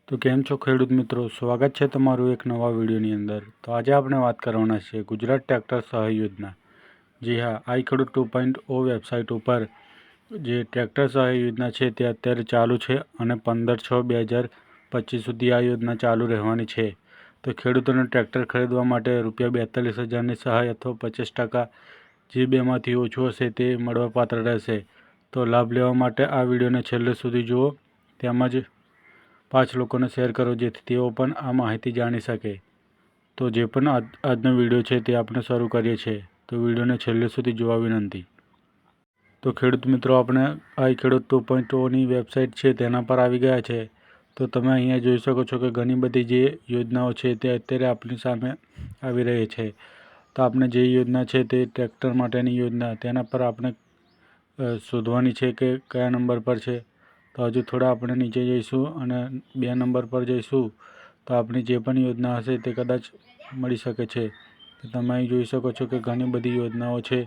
તો કેમ છો ખેડૂત મિત્રો, સ્વાગત છે તમારું એક નવા વિડીયોની અંદર। તો આજે આપણે વાત કરવાના છે ગુજરાત ટ્રેક્ટર સહાય યોજના। જી હા, આઈ ખેડૂત 2.0 વેબસાઇટ ઉપર જે ટ્રેક્ટર સહાય યોજના છે તે અત્યારે ચાલુ છે અને 15/6/2025 સુધી આ યોજના ચાલુ રહેવાની છે। તો ખેડૂતોને ટ્રેક્ટર ખરીદવા માટે ₹42,000ની સહાય અથવા 50% જે બેમાંથી ઓછું હશે તે મળવાપાત્ર રહેશે। તો લાભ લેવા માટે આ વિડીયોને છેલ્લે સુધી જુઓ, તેમજ 5 લોકોને શેર કરો જેથી તેઓ પણ આ માહિતી જાણી શકે। તો જે પણ આજનો વિડીયો છે તે આપણે શરૂ કરીએ છીએ, તો વિડીયોને છેલ્લે સુધી જોવા વિનંતી। તો ખેડૂત મિત્રો, આપણે આઈ ખેડૂત 2.0ની વેબસાઇટ છે તેના પર આવી ગયા છે। તો તમે અહીંયા જોઈ શકો છો કે ઘણી બધી જે યોજનાઓ છે તે અત્યારે આપણી સામે આવી રહી છે। તો આપણે જે યોજના છે તે ટ્રેક્ટર માટેની યોજના, તેના પર આપણે શોધવાની છે કે કયા નંબર પર છે। તો હજુ થોડા આપણે નીચે જઈશું અને 2 નંબર પર જઈશું તો આપણી જે પણ યોજના હશે તે કદાચ મળી શકે છે। તો તમે અહીં જોઈ શકો છો કે ઘણી બધી યોજનાઓ છે,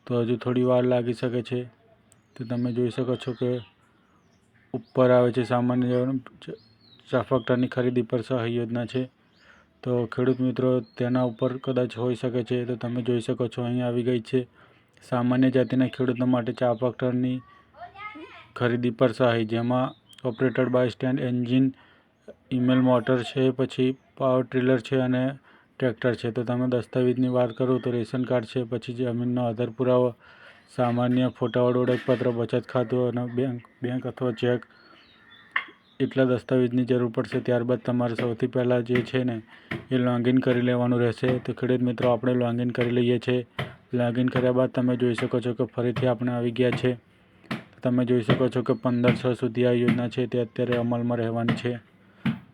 તો હજુ થોડી વાર લાગી શકે છે। તો તમે જોઈ શકો છો કે ઉપર આવે છે સામાન્ય ટ્રેક્ટરની ખરીદી પર સહાય યોજના છે। તો ખેડૂત મિત્રો, તેના ઉપર કદાચ હોઈ શકે છે। તો તમે જોઈ શકો છો અહીં આવી ગઈ છે સામાન્ય જાતિના ખેડૂતો માટે ટ્રેક્ટરની ખરીદી પર સહાય, જેમાં ઓપરેટેડ બાય સ્ટેન્ડ એન્જિન, ઇમેલ મોટર છે, પછી પાવર ટ્રિલર છે અને ટ્રેક્ટર છે। તો તમે દસ્તાવેજની વાત કરો તો રેશન કાર્ડ છે, પછી જમીનનો આધાર પુરાવો, સામાન્ય ફોટાવાળું ઓળખપત્ર, બચત ખાતું અને બેંક અથવા ચેક, એટલા દસ્તાવેજની જરૂર પડશે। ત્યારબાદ તમારે સૌથી પહેલાં જે છે ને એ લોગિન કરી લેવાનું રહેશે। તો ખેડૂત મિત્રો, આપણે લોગિન કરી લઈએ છીએ। લોગિન કર્યા બાદ તમે જોઈ શકો છો કે ફરીથી આપણે આવી ગયા છે। તમે જોઈ શકો છો કે 15/6 સુધી આ યોજના છે તે અત્યારે અમલમાં રહેવાની છે।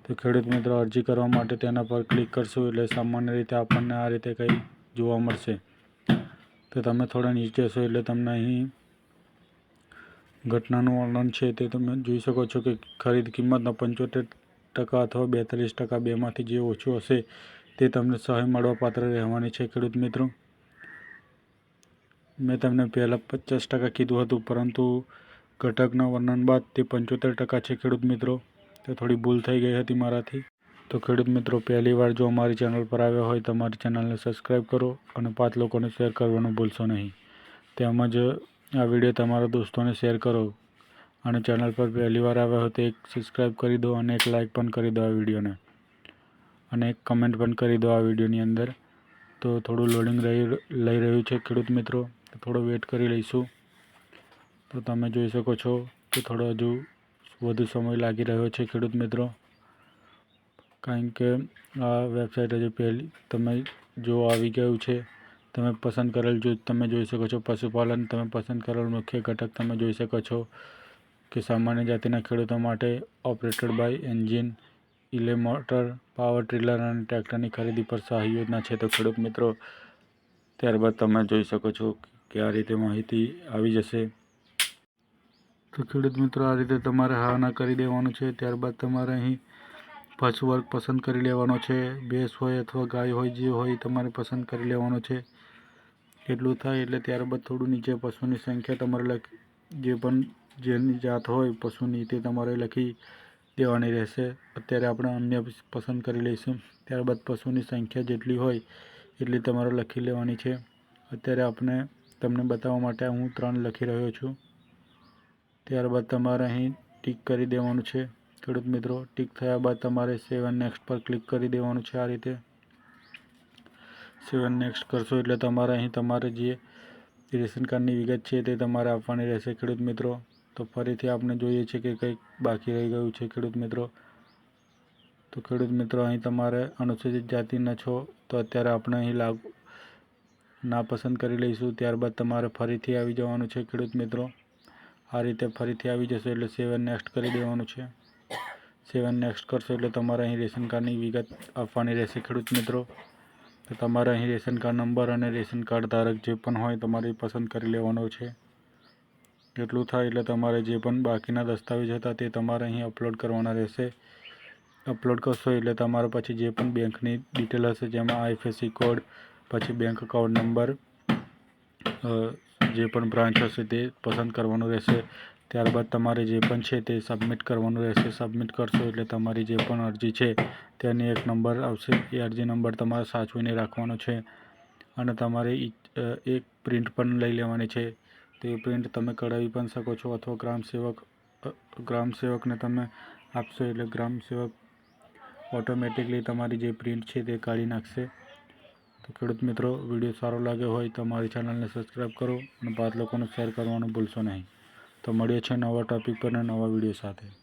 તો ખેડૂત મિત્રો, અરજી કરવા માટે તેના પર ક્લિક કરશું એટલે સામાન્ય રીતે આપણને આ રીતે કંઈ જોવા મળશે। તો તમે થોડા નીચે જશો એટલે તમને અહીં ઘટનાનું વર્ણન છે તે તમે જોઈ શકો છો કે ખરીદ કિંમતનો 75% અથવા 42% બેમાંથી જે ઓછું હશે તે તમને સહાય મળવાપાત્ર રહેવાની છે। ખેડૂત મિત્રો, મેં તમને પહેલાં 50% કીધું હતું, પરંતુ ઘટકના વર્ણન બાદ તે 75% છે। ખેડૂત મિત્રો, તો થોડી ભૂલ થઈ ગઈ હતી મારાથી। તો ખેડૂત મિત્રો, પહેલી વાર જો અમારી ચેનલ પર આવ્યા હોય તો અમારી ચેનલને સબસ્ક્રાઈબ કરો અને 5 લોકોને શેર કરવાનું ભૂલશો નહીં। તેમજ આ વિડીયો તમારા દોસ્તોને શેર કરો અને ચેનલ પર પહેલી વાર આવ્યા હોય તો એક સબસ્ક્રાઈબ કરી દો અને એક લાઇક પણ કરી દો આ વિડીયોને, અને એક કમેન્ટ પણ કરી દો આ વિડીયોની અંદર। તો થોડું લોડિંગ લઈ રહ્યું છે ખેડૂત મિત્રો, તો થોડો વેટ કરી લઈશું। તો તમે જોઈ શકો છો કે થોડો હજુ વધુ સમય લાગી રહ્યો છે ખેડૂત મિત્રો, કારણ કે આ વેબસાઇટ હજુ પહેલી તમે જો આવી ગયું છે। તમે પસંદ કરેલ તમે જોઈ શકો છો પશુપાલન, તમે પસંદ કરેલ મુખ્ય ઘટક તમે જોઈ શકો છો કે સામાન્ય જાતિના ખેડૂતો માટે ઓપરેટેડ બાય એન્જિન, ઇલે મોટર, પાવર ટ્રિલર અને ટ્રેક્ટરની ખરીદી પર સહાય યોજના છે। તો ખેડૂત મિત્રો, ત્યારબાદ તમે જોઈ શકો છો કે આ રીતે માહિતી આવી જશે। તો ખેડૂત મિત્રો, આ રીતે તમારે હા ના કરી દેવાનું છે। ત્યારબાદ તમારે અહીં પશુ વર્ગ પસંદ કરી લેવાનો છે। ભેંસ હોય અથવા ગાય હોય, જે હોય તમારે પસંદ કરી લેવાનો છે। એટલું થાય એટલે ત્યારબાદ થોડું નીચે પશુની સંખ્યા તમારે જે પણ જેની જાત હોય પશુની તે તમારે લખી દેવાની રહેશે। અત્યારે આપણે અન્ય પસંદ કરી લઈશું। ત્યારબાદ પશુની સંખ્યા જેટલી હોય એટલી તમારે લખી લેવાની છે। અત્યારે આપણે તમને બતાવવા માટે હું 3 લખી રહ્યો છું। ત્યારબાદ તમારે અહીં ટિક કરી દેવાનું છે ખેડૂત મિત્રો। ટિક થયા બાદ તમારે સેવ એન્ડ નેક્સ્ટ પર ક્લિક કરી દેવાનું છે। આ રીતે સેવ એન્ડ નેક્સ્ટ કરશો એટલે તમારે અહીં તમારે જે રેશન કાર્ડની વિગત છે તે તમારે આપવાની રહેશે ખેડૂત મિત્રો। તો ફરીથી આપણે જોઈએ છીએ કે કંઈક બાકી રહી ગયું છે ખેડૂત મિત્રો। તો ખેડૂત મિત્રો, અહીં તમારે અનુસૂચિત જાતિના છો તો અત્યારે આપણે અહીં ના પસંદ કરી લઈશું। ત્યારબાદ તમારે ફરીથી આવી જવાનું છે ખેડૂત મિત્રો। આ રીતે ફરીથી આવી જશે એટલે સેવ એન્ડ નેક્સ્ટ કરી દેવાનું છે। સેવ એન્ડ નેક્સ્ટ કરશો એટલે તમારે અહીં રેશન કાર્ડની વિગત આપવાની રહેશે ખેડૂત મિત્રો। તો તમારે અહીં રેશન કાર્ડ નંબર અને રેશન કાર્ડ ધારક જે પણ હોય તમારે પસંદ કરી લેવાનો છે। એટલું થાય એટલે તમારે જે પણ બાકીના દસ્તાવેજ હતા તે તમારે અહીં અપલોડ કરવાના રહેશે। અપલોડ કરશો એટલે તમારે પછી જે પણ બેંકની ડિટેલ હશે, જેમાં IFSC કોડ, પછી બેંક એકાઉન્ટ નંબર, જે પણ બ્રાન્ચ હશે તે પસંદ કરવાનું રહેશે। ત્યારબાદ તમારે જે પણ છે તે સબમિટ કરવાનું રહેશે. સબમિટ કરશો એટલે તમારી જે પણ અરજી છે તેની એક નંબર આવશે. એ અરજી નંબર તમારે સાચવીને રાખવાનો છે અને તમારે એક પ્રિન્ટ પણ લઈ લેવાની છે. તો એ પ્રિન્ટ તમે કઢાવી પણ શકો છો અથવા ગ્રામસેવકને તમે આપશો એટલે ગ્રામસેવક ઓટોમેટિકલી તમારી જે પ્રિન્ટ છે તે કાઢી નાખશે. તો ખેડૂત મિત્રો, વિડીયો સારો લાગ્યો હોય તો અમારી ચેનલને સબસ્ક્રાઈબ કરો અને 5 લોકોને શેર કરવાનું ભૂલશો નહીં. તો મળીએ છીએ નવા ટોપિક પર અને નવા વિડીયો સાથે.